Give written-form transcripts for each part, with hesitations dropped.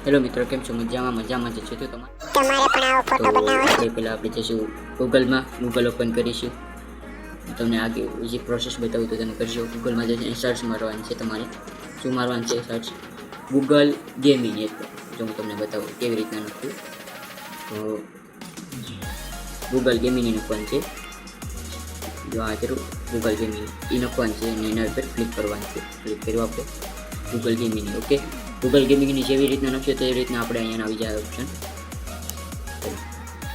Hello મિત્રો, કેમ છો? મજામાં જ છે. તો તમારે પણ આવો ફોટો બનાવો. પહેલાં આપણે જઈશું ગૂગલ ઓપન કરીશું. તમને આગળ જે પ્રોસેસ બતાવું તો તમે કરજો. ગૂગલમાં જઈને સર્ચ મારવાની છે. તમારે શું મારવાનું છે? Search Google gaming. જો હું તમને બતાવું કેવી રીતના નાખવું. તો ગૂગલ ગેમિંગ નાખવાનું છે. જો આ જરૂર ગૂગલ ગેમિંગ એ નાખવાનું છે અને એના ઉપર ક્લિક કરવાનું છે. ક્લિક કર્યું આપણે ગૂગલ ગેમિંગ. ઓકે, ગૂગલ ગેમિંગની જેવી રીતના નાખશો તેવી રીતના આપણે અહીંયા આવી જાય ઓપ્શન.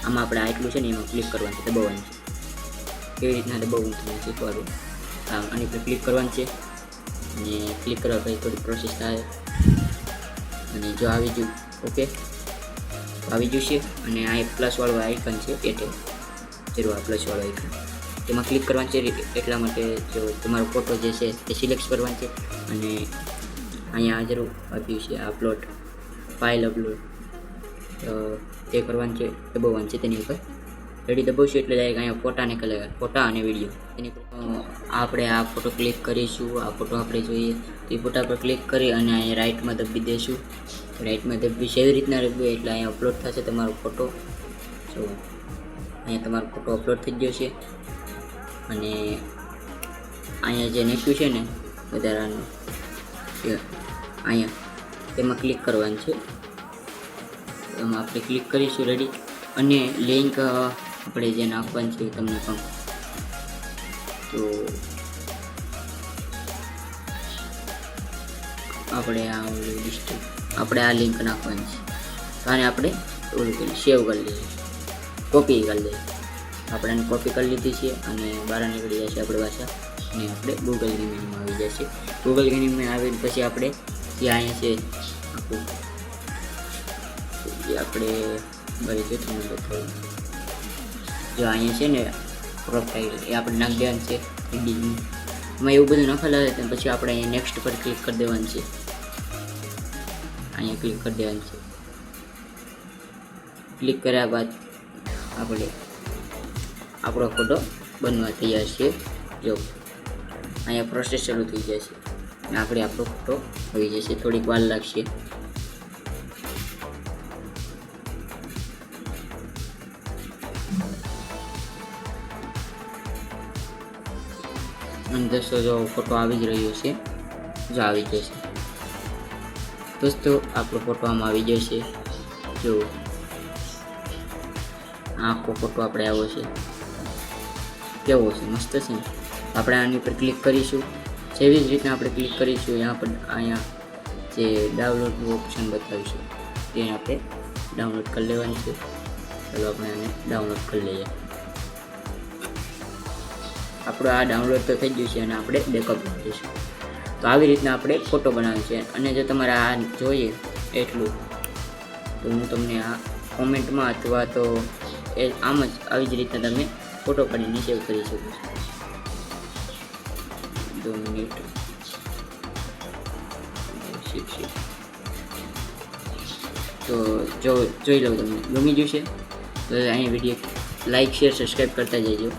આમાં આપણે આટલું છે ને એમાં ક્લિક કરવાનું છે, દબાવવાનું છે. કેવી રીતના દબાવવું તમને શીખવાડું. આની પર ક્લિક કરવાનું છે અને ક્લિક કરવા પછી થોડી પ્રોસેસ થાય અને જો આવી ગયું. ઓકે, આવી ગયું છે અને આ એક પ્લસવાળું આઇકન છે એટલે જરૂર આ પ્લસવાળું આઇકન તેમાં ક્લિક કરવાનું છે. એટલા માટે જો તમારો ફોટો જે છે તે સિલેક્ટ કરવાનું છે અને અહીંયા જરૂર આપ્યું છે અપલોડ ફાઇલ અપલોડ તે કરવાનું છે, દબાવવાનું છે તેની ઉપર. રેડી દબાવશું એટલે ડાયરેક્ટ અહીંયા ફોટા અને વિડીયો તેની પર આપણે આ ફોટો ક્લિક કરીશું. આ ફોટો આપણે જોઈએ તો એ ફોટા પર ક્લિક કરી અને અહીંયા રાઇટમાં દબી દઈશું. રાઇટમાં દબી એવી રીતના દબીએ એટલે અહીંયા અપલોડ થશે તમારો ફોટો. જો અહીંયા તમારો ફોટો અપલોડ થઈ ગયો છે અને અહીંયા જે નાખ્યું છે ને વધારાનું અહીંયા તેમાં ક્લિક કરવાનું છે. એમાં આપણે ક્લિક કરીશું. રેડી અને લિંક આપણે જે નાખવાનું છે તમને પણ તો આપણે આ લિંક નાખવાની છે. અને આપણે ઓલું કરી સેવ કરી લઈએ, કોપી કરી લઈએ. આપણે એને કોપી કરી લીધી છે અને બહાર નીકળી જશે આપણી ભાષા અને આપણે ગૂગલ ગેમિંગમાં આવી જશે. ગૂગલ ગેમિંગમાં આવીને પછી આપણે જે અહીંયા છે આપણું જે આપણે બધી છે તમને બતાવું. જો અહીંયા છે ને પ્રોફાઇલ એ આપણે નાખી દેવાનું છે. એમાં એવું બધું નાખેલા છે પછી આપણે અહીંયા નેક્સ્ટ પર ક્લિક કરી દેવાનું છે. અહીંયા ક્લિક કરી દેવાનું છે. ક્લિક કર્યા બાદ આપણે આપણો ફોટો બનવા તૈયાર છે. જો અહીંયા પ્રોસેસ શરૂ થઈ જશે અને આપણે આપણો ફોટો આવી જશે. થોડીક વાર લાગશે. અને દોસ્તો જો ફોટો આવી જ રહ્યો છે, જો આવી જશે દોસ્તો. આપણો ફોટો આમાં આવી જશે. જો આખો ફોટો આપણે આવ્યો છે. કેવો છે? મસ્ત છે ને? આપણે આની પર ક્લિક કરીશું. જેવી જ રીતના આપણે ક્લિક કરીશું અહીંયા જે ડાઉનલોડનું ઓપ્શન બતાવીશું તેને આપણે ડાઉનલોડ કરી લેવાનું છે. ચાલો આપણે આને ડાઉનલોડ કરી લઈએ. આપણું આ ડાઉનલોડ તો થઈ ગયું છે અને આપણે બેકઅપ કરીશું. તો આવી રીતના આપણે ફોટો બનાવ્યો છે. અને જો તમારે આ જોઈએ એટલું તો હું તમને આ કોમેન્ટમાં અથવા તો એ આમ જ આવી જ રીતના તમે ફોટો પાડીને સેવ કરી શકો છો. 2 મિનિટ તો જોઈ લો. તમને ગમી જશે તો અહીંયા વિડીયો લાઈક શેર સબસ્ક્રાઈબ કરતા જજો.